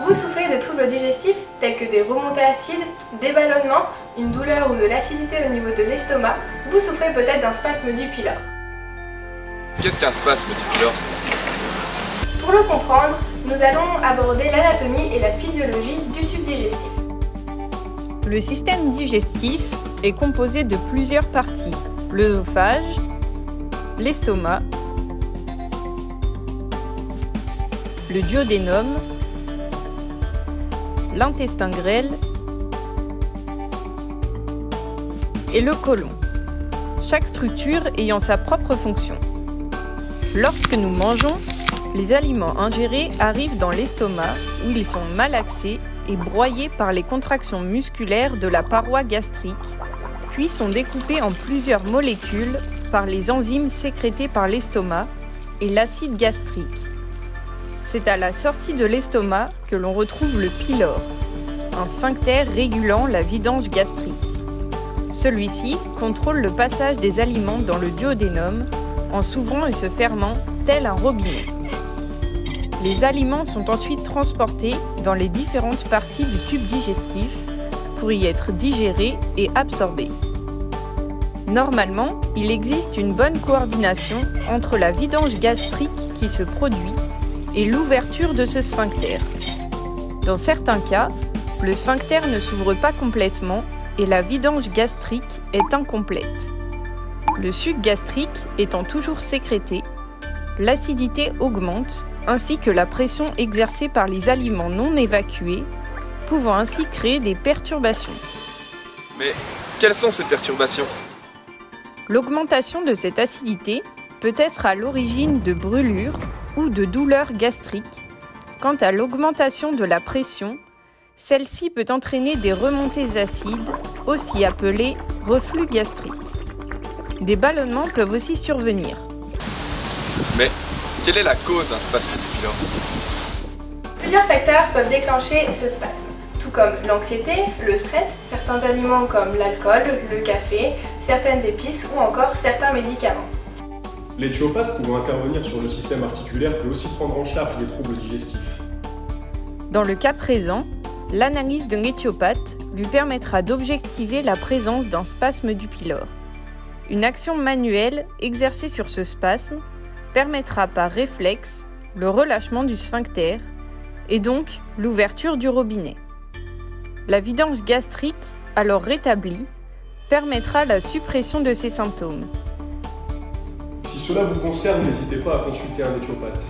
Vous souffrez de troubles digestifs tels que des remontées acides, des ballonnements, une douleur ou de l'acidité au niveau de l'estomac. Vous souffrez peut-être d'un spasme du pylore. Qu'est-ce qu'un spasme du pylore? Pour le comprendre, nous allons aborder l'anatomie et la physiologie du tube digestif. Le système digestif est composé de plusieurs parties: l'œsophage, l'estomac, le duodénum, l'intestin grêle et le côlon, chaque structure ayant sa propre fonction. Lorsque nous mangeons, les aliments ingérés arrivent dans l'estomac où ils sont malaxés et broyés par les contractions musculaires de la paroi gastrique, puis sont découpés en plusieurs molécules par les enzymes sécrétées par l'estomac et l'acide gastrique. C'est à la sortie de l'estomac que l'on retrouve le pylore, un sphincter régulant la vidange gastrique. Celui-ci contrôle le passage des aliments dans le duodénum en s'ouvrant et se fermant tel un robinet. Les aliments sont ensuite transportés dans les différentes parties du tube digestif pour y être digérés et absorbés. Normalement, il existe une bonne coordination entre la vidange gastrique qui se produit et l'ouverture de ce sphincter. Dans certains cas, le sphincter ne s'ouvre pas complètement et la vidange gastrique est incomplète. Le suc gastrique étant toujours sécrété, l'acidité augmente ainsi que la pression exercée par les aliments non évacués, pouvant ainsi créer des perturbations. Mais quelles sont ces perturbations? L'augmentation de cette acidité peut être à l'origine de brûlures ou de douleurs gastriques. Quant à l'augmentation de la pression, celle-ci peut entraîner des remontées acides, aussi appelées reflux gastrique. Des ballonnements peuvent aussi survenir. Mais quelle est la cause d'un spasme du pylore? Plusieurs facteurs peuvent déclencher ce spasme, tout comme l'anxiété, le stress, certains aliments comme l'alcool, le café, certaines épices ou encore certains médicaments. L'éthiopathe pouvant intervenir sur le système articulaire peut aussi prendre en charge les troubles digestifs. Dans le cas présent, l'analyse d'un éthiopathe lui permettra d'objectiver la présence d'un spasme du pylore. Une action manuelle exercée sur ce spasme permettra par réflexe le relâchement du sphincter et donc l'ouverture du robinet. La vidange gastrique, alors rétablie, permettra la suppression de ces symptômes. Si cela vous concerne, n'hésitez pas à consulter un éthiopathe.